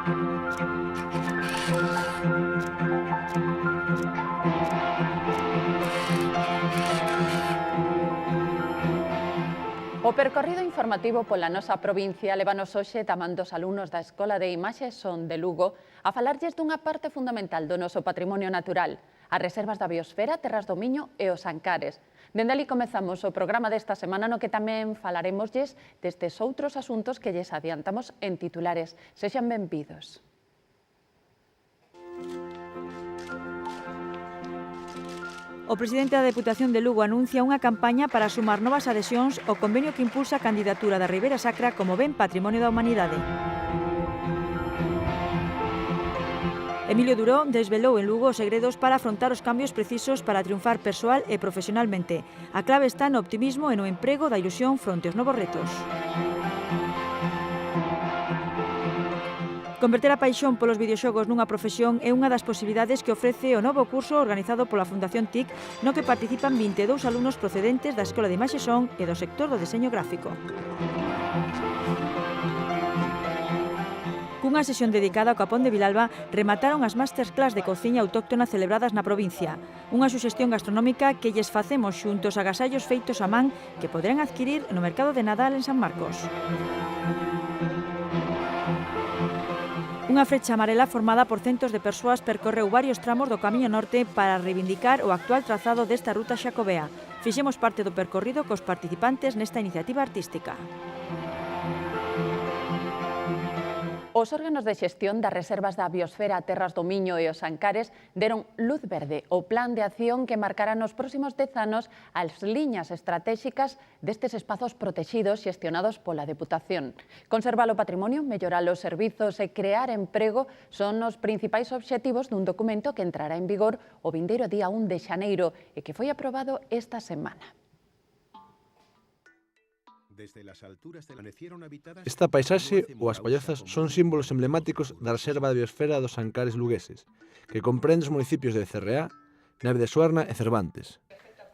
O percorrido informativo pola nosa provincia levanos hoxe tamén dos alumnos da Escola de Imaxe Son de Lugo a falarlles dunha parte fundamental do noso patrimonio natural, as reservas da biosfera, terras do Miño e os Ancares. Dende ali comezamos o programa desta semana no que tamén falaremosles destes outros asuntos que lles adiantamos en titulares. Sexan benvidos. O presidente da Deputación de Lugo anuncia unha campaña para sumar novas adhesións ao convenio que impulsa a candidatura da Ribeira Sacra como ben Patrimonio da Humanidade. Emilio Duró desvelou en Lugo os segredos para afrontar os cambios precisos para triunfar persoal e profesionalmente. A clave está no optimismo e no emprego da ilusión fronte aos novos retos. Converter a paixón polos videoxogos nunha profesión é unha das posibilidades que ofrece o novo curso organizado pola Fundación TIC no que participan 22 alumnos procedentes da Escola de Imaxe Son e do sector do deseño gráfico. Cunha sesión dedicada ao Capón de Vilalba remataron as masterclass de cociña autóctona celebradas na provincia. Unha suxestión gastronómica que lles facemos xuntos agasallos feitos a man que poderán adquirir no mercado de Nadal en San Marcos. Unha frecha amarela formada por centos de persoas percorreu varios tramos do Camiño Norte para reivindicar o actual trazado desta ruta xacobea. Fixemos parte do percorrido cos participantes nesta iniciativa artística. Os órganos de xestión das reservas da biosfera, terras do Miño e os Ancares deron luz verde ao plan de acción que marcará nos próximos 10 anos as liñas estratéxicas destes espazos protexidos xestionados pola Deputación. Conservar o patrimonio, mellorar os servizos e crear emprego son os principais obxectivos dun documento que entrará en vigor o vindeiro día 1 de xaneiro e que foi aprobado esta semana. Esta paisaxe ou as pallozas son símbolos emblemáticos da Reserva da Biosfera dos Ancares lugueses, que comprende os municipios de Becerreá, Nave de Suarna e Cervantes.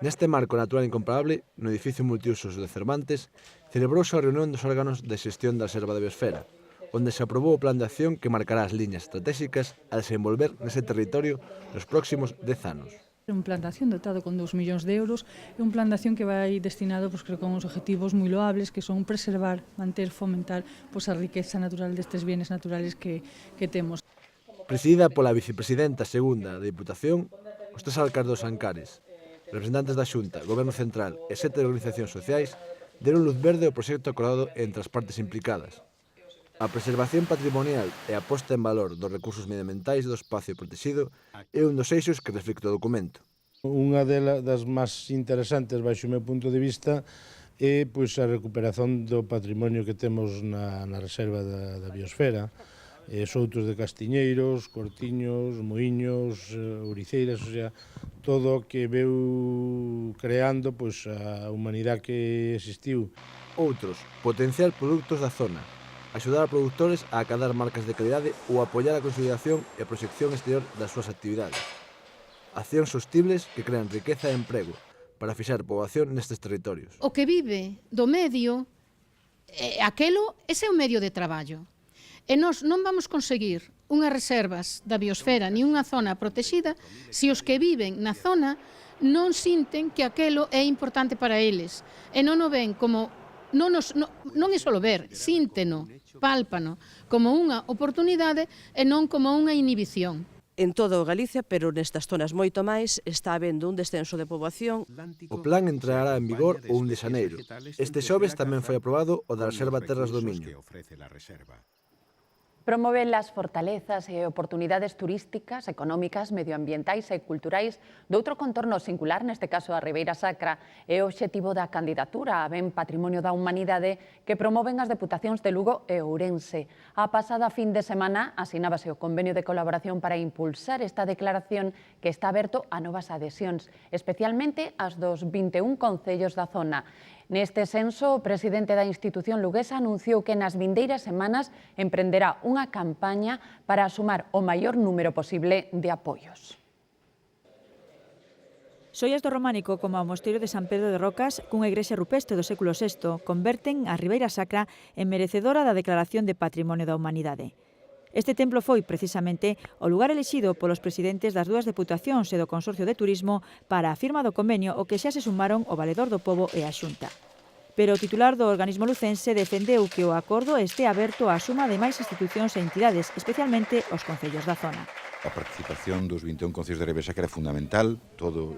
Neste marco natural incomparable, no edificio multiusos de Cervantes, celebrouse a reunión dos órganos de xestión da Reserva da Biosfera, onde se aprobou o plan de acción que marcará as liñas estratégicas a desenvolver nese territorio nos próximos 10 anos. Un plan de acción dotado con 2 millóns de euros e un plan de acción que vai destinado creo, con uns objetivos moi loables que son preservar, manter, fomentar a riqueza natural destes bienes naturales que temos. Presidida pola vicepresidenta segunda da Diputación, os 3 alcaldes dos Ancares, representantes da Xunta, Goberno Central e 7 organizacións sociais deron luz verde ao proxecto acordado entre as partes implicadas. A preservación patrimonial e a posta en valor dos recursos medioambientais do espacio protegido é un dos eixos que reflicte o documento. Unha das máis interesantes, baixo o meu punto de vista, é a recuperación do patrimonio que temos na reserva da biosfera, soutos de castiñeiros, cortiños, moiños, ouriceiras, todo o que veu creando a humanidade que existiu. Outros, potenciar produtos da zona, axudar a produtores a acadar marcas de calidade ou apoiar a consolidación e a proxección exterior das súas actividades. Accións sostibles que crean riqueza e emprego para fixar poboación nestes territorios. O que vive do medio, aquelo, ese é o medio de traballo. E nós non vamos conseguir unhas reservas da biosfera ni unha zona protexida se os que viven na zona non sinten que aquelo é importante para eles e non o ven como non é só ver, sínteno, pálpano, como unha oportunidade e non como unha inhibición. En todo Galicia, pero nestas zonas moito máis, está habendo un descenso de poboación. O plan entrará en vigor o 1 de xaneiro. Este xoves tamén foi aprobado o da Reserva Terras do Miño. Promover as fortalezas e oportunidades turísticas, económicas, medioambientais e culturais doutro contorno singular, neste caso a Ribeira Sacra, é o obxectivo da candidatura a ben Patrimonio da Humanidade que promoven as Deputacións de Lugo e Ourense. A pasada fin de semana asinábase o convenio de colaboración para impulsar esta declaración que está aberto a novas adhesións, especialmente as dos 21 concellos da zona. Neste senso, o presidente da institución luguesa anunciou que nas vindeiras semanas emprenderá unha campaña para sumar o maior número posible de apoios. Xoias do románico como o mosteiro de San Pedro de Rocas, cunha igrexa rupestre do século VI, converten a Ribeira Sacra en merecedora da declaración de Patrimonio da Humanidade. Este templo foi, precisamente, o lugar elixido polos presidentes das dúas deputacións e do Consorcio de Turismo para a firma do convenio o que xa se sumaron o Valedor do Pobo e a Xunta. Pero o titular do organismo lucense defendeu que o acordo este aberto á suma de máis institucións e entidades, especialmente os concellos da zona. A participación dos 21 concellos de Ribeira Sacra é fundamental,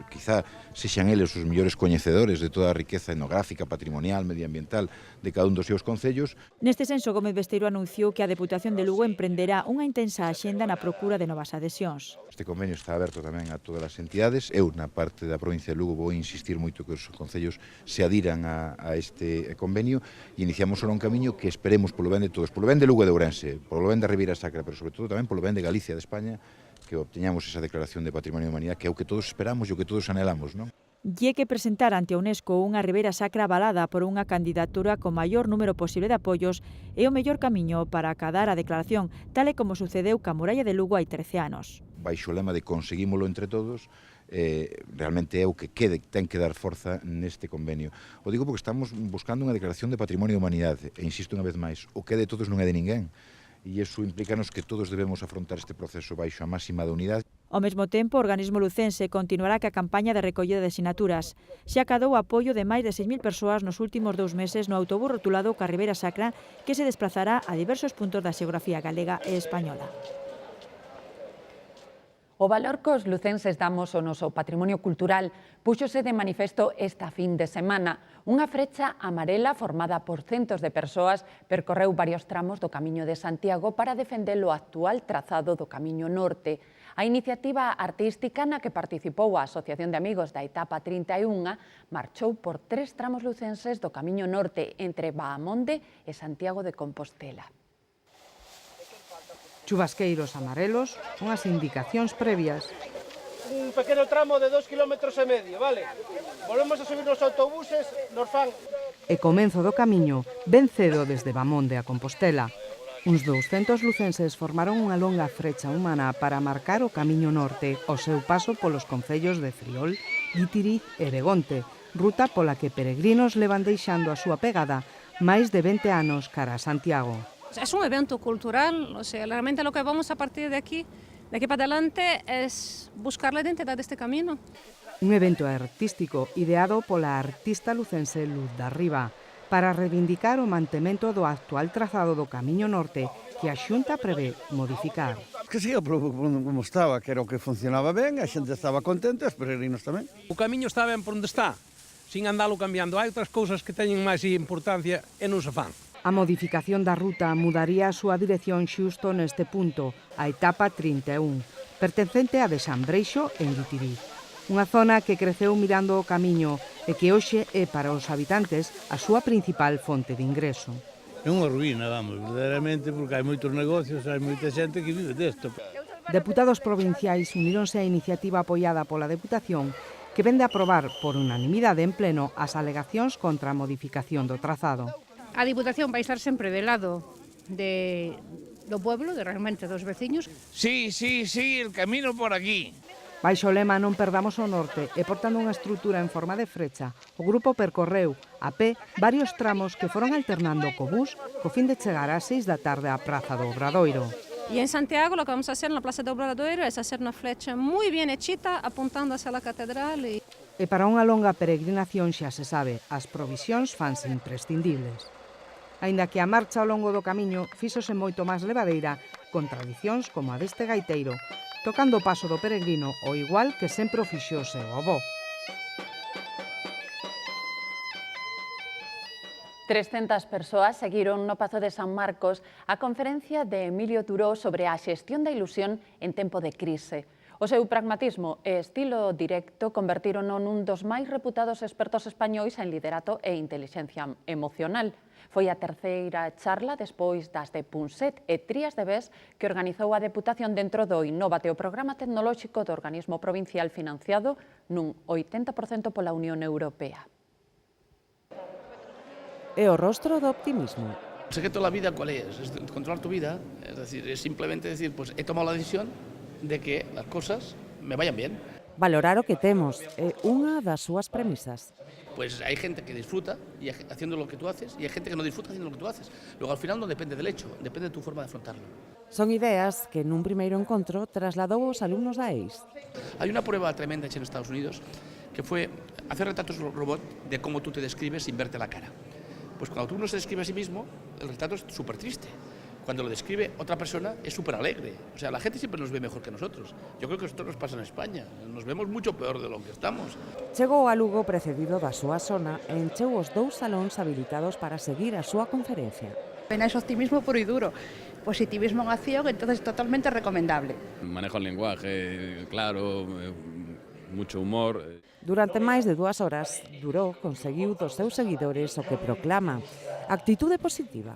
quizá sexan eles os mellores coñecedores de toda a riqueza etnográfica, patrimonial, medioambiental de cada un dos seus concellos. Neste senso, Gómez Besteiro anunciou que a Deputación de Lugo emprenderá unha intensa axenda na procura de novas adhesións. Este convenio está aberto tamén a todas as entidades. Eu, na parte da provincia de Lugo, vou insistir moito que os concellos se adiran a este convenio e iniciamos ahora un camiño que esperemos polo ben de todos, polo ben de Lugo e de Ourense, polo ben da Ribeira Sacra, pero sobre todo tamén polo ben de Galicia, de España, que obteñamos esa declaración de Patrimonio de Humanidade, que é o que todos esperamos e o que todos anhelamos, non? E que presentar ante a UNESCO unha Ribeira Sacra avalada por unha candidatura con maior número posible de apoios é o mellor camiño para acadar a declaración, tal e como sucedeu ca Muralla de Lugo hai 13 anos. Baixo o lema de conseguímolo entre todos, realmente é o que ten que dar forza neste convenio. O digo porque estamos buscando unha declaración de Patrimonio de Humanidade, e insisto unha vez máis, o que é de todos non é de ninguén. E iso implícanos que todos debemos afrontar este proceso baixo a máxima de unidade. Ao mesmo tempo, o organismo lucense continuará ca campaña de recollida de sinaturas. Xa acadou o apoio de máis de 6.000 persoas nos últimos 2 meses no autobús rotulado ca Ribeira Sacra, que se desplazará a diversos puntos da xeografía galega e española. O valor que os lucenses damos ao noso patrimonio cultural púxose de manifesto esta fin de semana. Unha frecha amarela formada por centos de persoas percorreu varios tramos do Camiño de Santiago para defender o actual trazado do Camiño Norte. A iniciativa artística na que participou a Asociación de Amigos da Etapa 31 marchou por 3 tramos lucenses do Camiño Norte entre Bahamonde e Santiago de Compostela. Chubasqueiros amarelos, unhas indicacións previas. Un pequeno tramo de 2,5 km, vale? Volvemos a subir nos autobuses, nos fan... E comenzo do camiño, ben cedo desde Bahamonde a Compostela. Uns 200 lucenses formaron unha longa frecha humana para marcar o Camiño Norte ao seu paso polos concellos de Friol, Guitiriz e Begonte, ruta pola que peregrinos levan deixando a súa pegada máis de 20 anos cara a Santiago. Es un evento cultural, o sea, realmente lo que vamos a partir de aquí para adelante es buscar la identidad de este camino. Un evento artístico ideado pola artista lucense Luz da Riba para reivindicar o mantemento do actual trazado do Camiño Norte que a Xunta prevé modificar. Que siga como estaba, que era o que funcionaba ben, a xente estaba contenta, os peregrinos tamén. O camiño está ben por onde está, sin andalo cambiando. Hai outras cousas que teñen máis importancia e non se fan. A modificación da ruta mudaría a súa dirección xusto neste punto, a etapa 31, pertencente a de San Breixo en Guitiriz. Unha zona que creceu mirando o camiño e que hoxe é para os habitantes a súa principal fonte de ingreso. É unha ruína, vamos, verdadeiramente, porque hai moitos negocios, hai moita xente que vive desto. Deputados provinciais uníronse á iniciativa apoiada pola Deputación que vende a aprobar por unanimidade en pleno as alegacións contra a modificación do trazado. A Diputación vai estar sempre del lado do pueblo, realmente dos veciños. Sí, el camino por aquí. Baixo o lema Non perdamos o norte e portando unha estrutura en forma de frecha, o grupo percorreu a pé varios tramos que foron alternando co bus co fin de chegar ás 6 da tarde á Praza do Obradoiro. Y en Santiago lo que vamos a hacer en la Plaza do Obradoiro es hacer una flecha muy bien hechita apuntando hacia la catedral. E para unha longa peregrinación xa se sabe, as provisións fanse imprescindibles. Aínda que a marcha ao longo do camiño fíxose moito máis levadeira con tradicións como a deste gaiteiro, tocando o paso do peregrino o igual que sempre o fixose o avó. 300 persoas seguiron no Pazo de San Marcos a conferencia de Emilio Turó sobre a xestión da ilusión en tempo de crise. O seu pragmatismo e estilo directo convertírono nun dos máis reputados expertos españois en liderato e intelixencia emocional. Foi a terceira charla despois das de Punset e Trías de Bes que organizou a Deputación dentro do Innovate, o programa tecnolóxico do organismo provincial financiado nun 80% pola Unión Europea. E o rostro do optimismo. El secreto de la vida, ¿cuál es? Es controlar tu vida. Es decir, es simplemente decir, pues he tomado la decisión de que las cosas me vayan bien. Valorar o que temos é unha das súas premisas. Pues hay gente que disfruta haciendo lo que tú haces y hay gente que no disfruta haciendo lo que tú haces. Luego al final no depende del hecho, depende de tu forma de afrontarlo. Son ideas que nun primeiro encontro trasladou aos alumnos da EIS. Hay una prueba tremenda hecha en Estados Unidos que fue hacer retratos robot de cómo tú te describes sin verte la cara. Pues cuando tú no se describe a sí mismo, el retrato es súper triste. Cuando lo describe otra persona es súper alegre. O sea, la gente siempre nos ve mejor que nosotros. Yo creo que esto nos pasa en España. Nos vemos mucho peor de lo que estamos. Chegou a Lugo precedido da súa zona e encheu os 2 salóns habilitados para seguir a súa conferencia. Es optimismo puro y duro, positivismo en acción, entonces totalmente recomendable. Manejo el lenguaje, claro, mucho humor. Durante máis de 2 horas, Duró conseguiu dos seus seguidores o que proclama actitude positiva.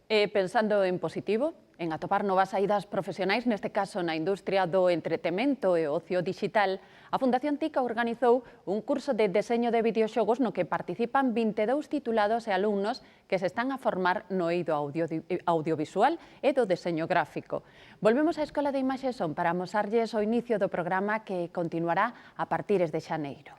Pensando en positivo, en atopar novas saídas profesionais, neste caso na industria do entretemento e ocio digital, a Fundación TIC organizou un curso de deseño de videoxogos no que participan 22 titulados e alumnos que se están a formar no eido audiovisual e do deseño gráfico. Volvemos á Escola de Imaxe Son para amosarlles o inicio do programa que continuará a partires de xaneiro.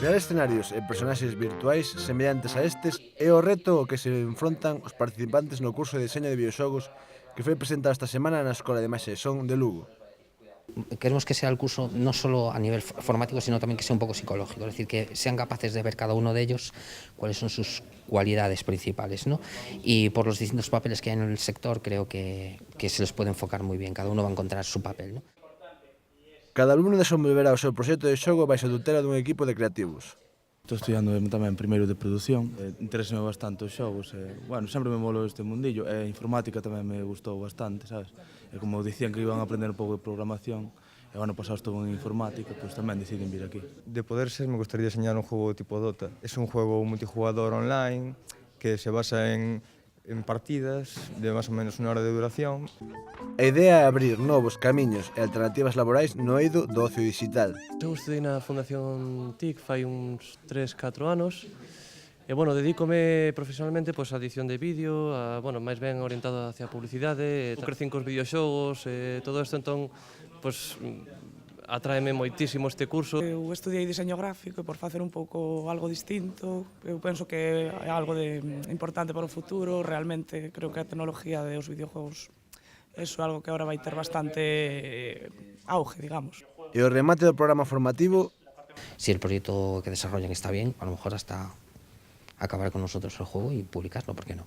Crear escenarios e personaxes virtuais semellantes a estes é o reto ao que se enfrontan os participantes no curso de diseño de videoxogos que foi presentado esta semana na Escola de Imaxe Son de Lugo. Queremos que sea el curso no solo a nivel formático, sino también que sea un poco psicológico, es decir, que sean capaces de ver cada uno de ellos cuáles son sus cualidades principales, ¿no? Y por los distintos papeles que hay en el sector creo que se les puede enfocar muy bien, cada uno va a encontrar su papel, ¿no? Cada alumno desenvolverá o seu proxecto de xogo baixo a tutela dun equipo de creativos. Estou estudiando tamén primeiro de produción, interésame bastante os xogos, bueno, sempre me molou este mundillo, e informática tamén me gustou bastante, sabes? E como dicían que iban a aprender un pouco de programación, e o ano pasado estuve en informática, pois tamén deciden vir aquí. De poder ser, me gustaría diseñar un juego tipo Dota. Es un juego multijugador online que se basa en partidas de máis ou menos 1 hora de duración. A idea é abrir novos camiños e alternativas laborais no eido do ocio digital. Eu estudei na Fundación TIC fai uns 3-4 anos e, bueno, dedícome profesionalmente á edición de vídeo, máis ben orientado hacia a publicidade, crecín cos videoxogos, todo isto, entón, atraeme moitísimo este curso. Eu estudiei diseño gráfico e por facer un pouco algo distinto, eu penso que é algo importante para o futuro, realmente creo que a tecnología dos videojuegos é algo que agora vai ter bastante auge, digamos. E o remate do programa formativo? Si el proyecto que desarrollan está bien, a lo mejor hasta acabar con nosotros el juego y publicarlo, ¿por qué no?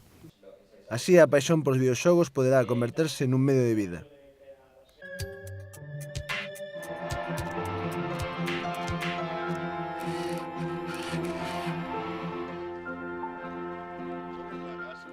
Así a paixón polos videoxogos poderá converterse nun medio de vida.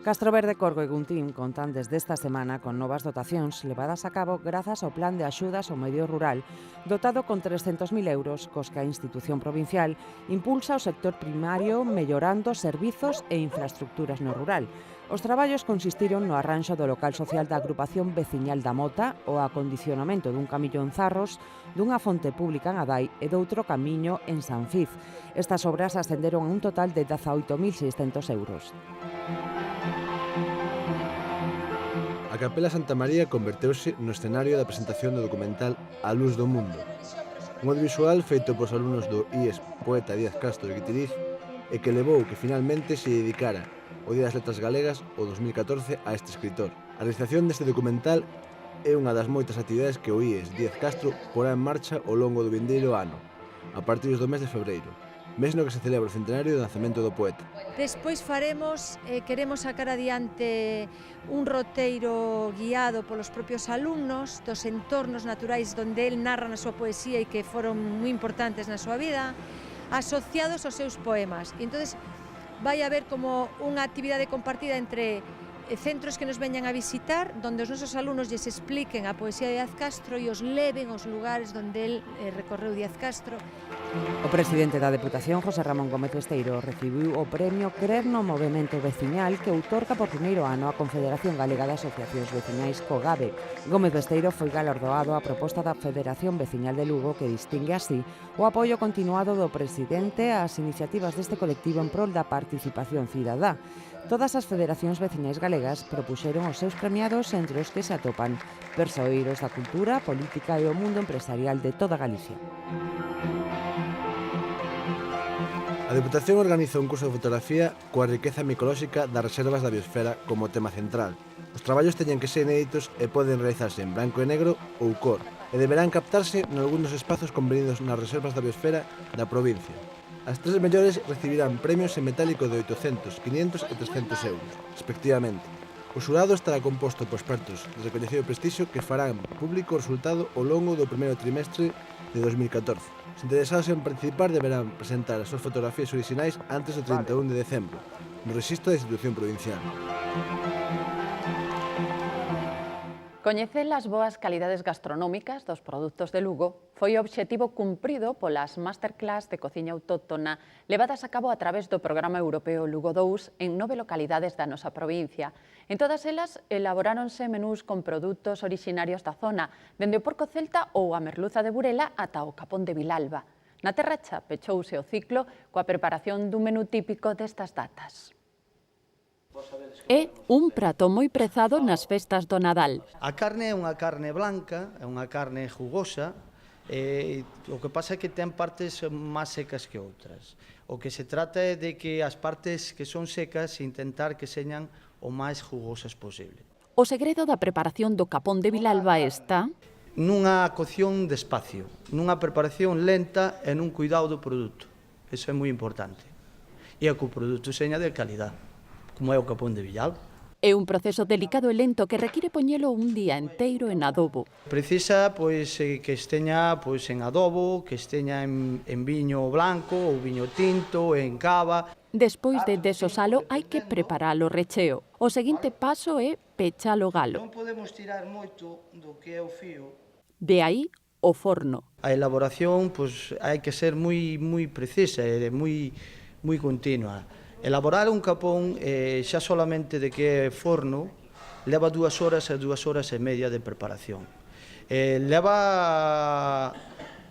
Castroverde, Corgo e Guntín contan desde esta semana con novas dotacións levadas a cabo grazas ao Plan de Axudas ao Medio Rural, dotado con 300.000 euros, cos que a institución provincial impulsa o sector primario mellorando servizos e infraestructuras no rural. Os traballos consistiron no arranxo do local social da agrupación veciñal da Mota, o acondicionamento dun camiño en Zarros, dunha fonte pública en Adai e doutro camiño en Sanfiz. Estas obras ascenderon a un total de 18.600 euros. A Capela Santa María converteuse no escenario da presentación do documental A Luz do Mundo, un audiovisual feito polos alumnos do IES Poeta Díaz Castro de Guitiriz e que levou que finalmente se dedicara o Día das Letras Galegas o 2014 a este escritor. A realización deste documental é unha das moitas actividades que o IES Díaz Castro porá en marcha ao longo do vindeiro ano, a partir do mes de febreiro, mes no que se celebra o centenario do nacemento do poeta. Despois queremos sacar adiante un roteiro guiado polos propios alumnos dos entornos naturais donde el narra na súa poesía e que foron moi importantes na súa vida, asociados aos seus poemas. E entonces vai haber como unha actividade compartida entre centros que nos veñan a visitar, donde os nosos alumnos lles expliquen a poesía de Díaz Castro e os leven aos lugares donde el recorreu Díaz Castro. O presidente da Deputación, José Ramón Gómez Besteiro, recibiu o premio Crer no Movemento Veciñal que outorga por primeiro ano a Confederación Galega de Asociacións Veciñais COGAVE. Gómez Besteiro foi galardoado a proposta da Federación Veciñal de Lugo que distingue así o apoio continuado do presidente ás iniciativas deste colectivo en prol da participación cidadá. Todas as federacións veciñais galegas propuxeron os seus premiados, entre os que se atopan persoeiros da cultura, política e o mundo empresarial de toda Galicia. A Deputación organiza un curso de fotografía coa riqueza micolóxica das reservas da biosfera como tema central. Os traballos teñen que ser inéditos e poden realizarse en branco e negro ou cor, e deberán captarse nalgúns espazos convenidos nas reservas da biosfera da provincia. As tres mellores recibirán premios en metálico de 800, 500 e 300 euros, respectivamente. O xurado estará composto por expertos de recoñecido prestixio que farán público o resultado ao longo do primeiro trimestre de 2014. Os interesados en participar deberán presentar as súas fotografías orixinais antes do 31 de decembro, no rexistro da institución provincial. Coñecer as boas calidades gastronómicas dos produtos de Lugo foi o obxectivo cumprido polas masterclass de cociña autóctona levadas a cabo a través do Programa Europeo Lugo 2 en 9 localidades da nosa provincia. En todas elas elaboráronse menús con produtos orixinarios da zona, dende o porco celta ou a merluza de Burela ata o capón de Vilalba. Na Terracha pechouse o ciclo coa preparación dun menú típico destas datas. É un prato moi prezado nas festas do Nadal. A carne é unha carne blanca, é unha carne jugosa, o que pasa é que ten partes máis secas que outras. O que se trata é de que as partes que son secas intentar que señan o máis jugosas posible. O segredo da preparación do capón de Vilalba está nunha cocción despacio, nunha preparación lenta e nun cuidado do produto. Eso é moi importante. E que o produto seña de calidad, como é o capón de Vilalba. É un proceso delicado e lento que require poñelo un día enteiro en adobo. Precisa que esteña en adobo, que esteña en viño blanco ou viño tinto, en cava. Despois de desosalo hai que preparar o recheo. O seguinte paso é pechar o galo. Non podemos tirar moito do que é o fío. De aí o forno. A elaboración hai que ser moi precisa e moi continua. Elaborar un capón xa solamente de que é forno leva 2 horas e 2 horas e media de preparación. Leva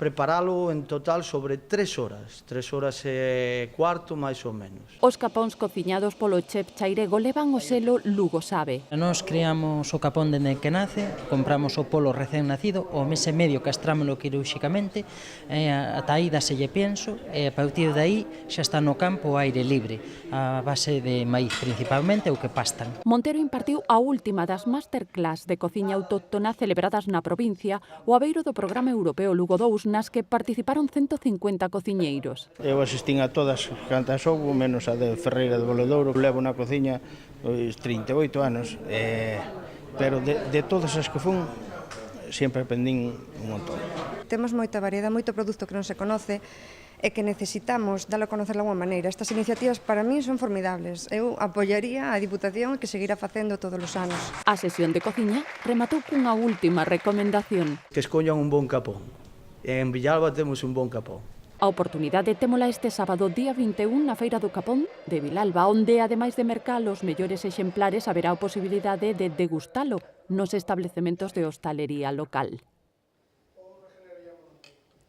preparalo en total sobre 3 horas e cuarto máis ou menos. Os capóns cociñados polo chef chairego levan o selo Lugo Sabe. Nós criamos o capón dende que nace, compramos o polo recén nacido, o mes e medio castrámolo quirúrxicamente, ata aí daselle pienso, e a partir de aí xa está no campo ao aire libre, a base de maíz principalmente, o que pastan. Montero impartiu a última das masterclass de cociña autóctona celebradas na provincia o abeiro do Programa Europeo Lugo 2 nas que participaron 150 cociñeiros. Eu asistín a todas cantas houbo, menos a de Ferreira de Boledouro. Levo na cociña 38 anos, pero de todas as que fun, sempre aprendín un montón. Temos moita variedade, moito produto que non se conoce e que necesitamos dalo a conocer de alguma maneira. Estas iniciativas para min son formidables. Eu apoiaría a Diputación que seguirá facendo todos os anos. A sesión de cociña rematou cunha última recomendación. Que escollan un bon capón. En Vilalba temos un bon capón. A oportunidade témola este sábado día 21 na Feira do Capón de Vilalba, onde, ademais de mercar os mellores exemplares, haberá a posibilidade de degustalo nos establecementos de hostalería local.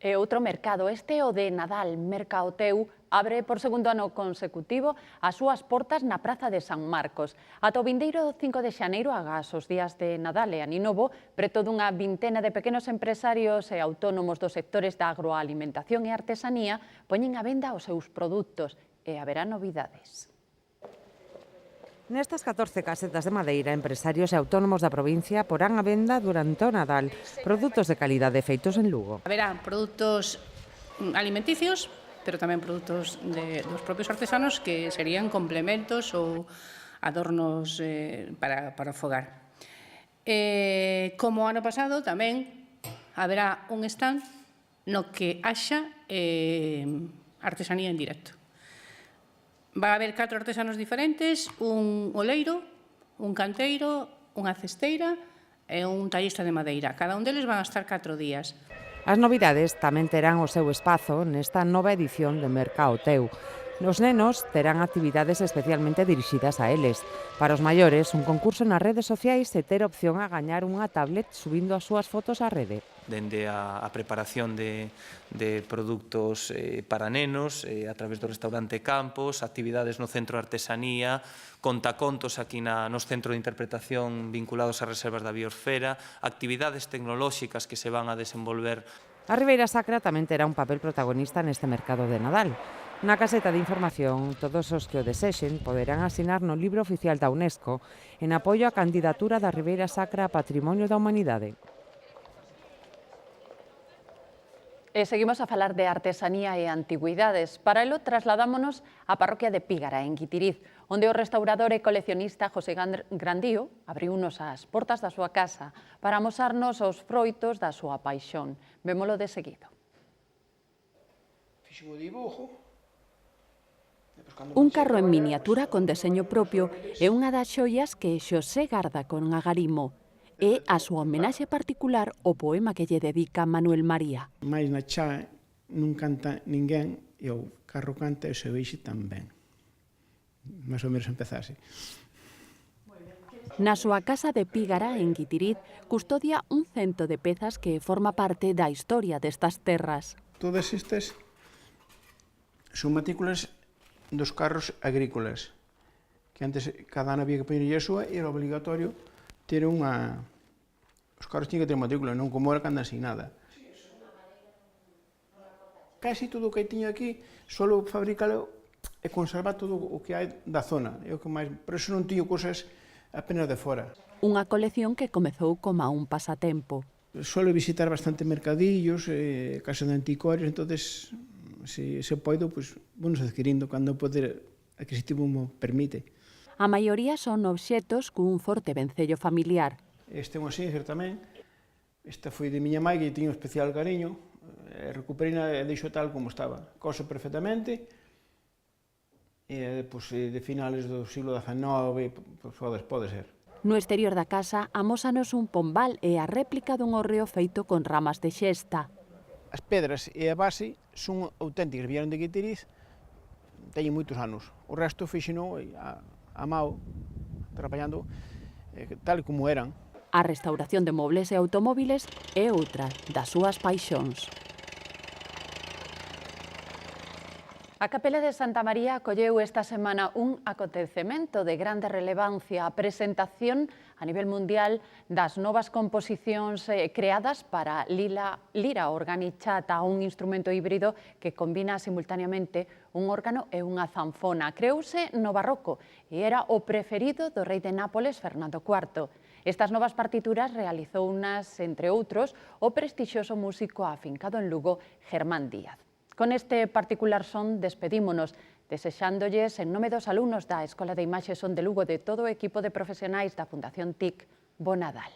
E outro mercado, este o de Nadal, Mercaoteu, abre por segundo ano consecutivo as súas portas na Praza de San Marcos. Ata o vindeiro 5 de xaneiro, agás os días de Nadal e Aninovo, preto dunha vintena de pequenos empresarios e autónomos dos sectores da agroalimentación e artesanía poñen a venda os seus produtos e haberá novidades. Nestas 14 casetas de madeira, empresarios e autónomos da provincia porán a venda durante o Nadal produtos de calidade feitos en Lugo. Haberá produtos alimenticios, pero tamén produtos dos propios artesanos que serían complementos ou adornos para o fogar. Como ano pasado, tamén haberá un stand no que haxa artesanía en directo. Va a haber 4 artesanos diferentes, un oleiro, un canteiro, unha cesteira e un tallista de madeira. Cada un deles van a estar 4 días. As novidades tamén terán o seu espazo nesta nova edición de Mercao Teu. Os nenos terán actividades especialmente dirixidas a eles. Para os maiores, un concurso nas redes sociais e ter opción a gañar unha tablet subindo as súas fotos á rede. Dende a preparación de produtos para nenos a través do restaurante Campos, actividades no Centro de Artesanía, contacontos aquí nos Centro de Interpretación vinculados ás reservas da biosfera, actividades tecnolóxicas que se van a desenvolver. A Ribeira Sacra tamén terá un papel protagonista neste mercado de Nadal. Na caseta de información, todos os que o desexen poderán asinar no libro oficial da UNESCO en apoio á candidatura da Ribeira Sacra a Patrimonio da Humanidade. E seguimos a falar de artesanía e antigüidades. Para elo trasladámonos á parroquia de Pígara, en Guitiriz, onde o restaurador e coleccionista José Grandío abriunos as portas da súa casa para amosarnos os froitos da súa paixón. Vémolo de seguido. Un carro en miniatura con deseño propio é unha das xoias que Xosé garda con agarimo. É a súa homenaxe particular o poema que lle dedica Manuel María. Mais na cha non canta ninguén e o carro canta e o seu eixe tamén. Mais ou menos empezase. Na súa casa de Pígara, en Guitiriz, custodia un cento de pezas que forma parte da historia destas terras. Todas estas son matrículas dos carros agrícolas, que antes cada ano había que poñerlle a súa e era obligatorio ter unha... Os carros tiñen que ter matrícula, non como era que andan sin nada. Casi todo o que tiño aquí, solo fabricalo e conservar todo o que hai da zona. É o que máis... Por eso non tiño cosas apenas de fora. Unha colección que comezou como un pasatempo. Suelo visitar bastante mercadillos, casas de anticuarios, entonces, se poido, pues, vamos adquirindo cando o poder adquisitivo me permite. A maioría son obxetos cun forte vencello familiar. Este é un Singer tamén. Esta foi de miña mãe, que tiña un especial cariño. Recuperina e deixo tal como estaba. Coso perfectamente. E de finales do siglo XIX, pode ser. No exterior da casa, amósanos un pombal e a réplica dun hórreo feito con ramas de xesta. As pedras e a base son auténticas, vieron de Guitiriz, teñen moitos anos. O resto fixeno a mao, traballando tal como eran. A restauración de mobles e automóviles é outra das súas paixóns. A Capela de Santa María acolleu esta semana un acontecemento de grande relevancia, a presentación a nivel mundial das novas composicións creadas para lira organichata, un instrumento híbrido que combina simultaneamente un órgano e unha zanfona. Creouse no barroco e era o preferido do rei de Nápoles, Fernando IV. Estas novas partituras realizounas, entre outros, o prestixioso músico afincado en Lugo, Germán Díaz. Con este particular son despedímonos, desexándolles en nome dos alumnos da Escola de Imaxe Son de Lugo de todo o equipo de profesionais da Fundación TIC, bo Nadal.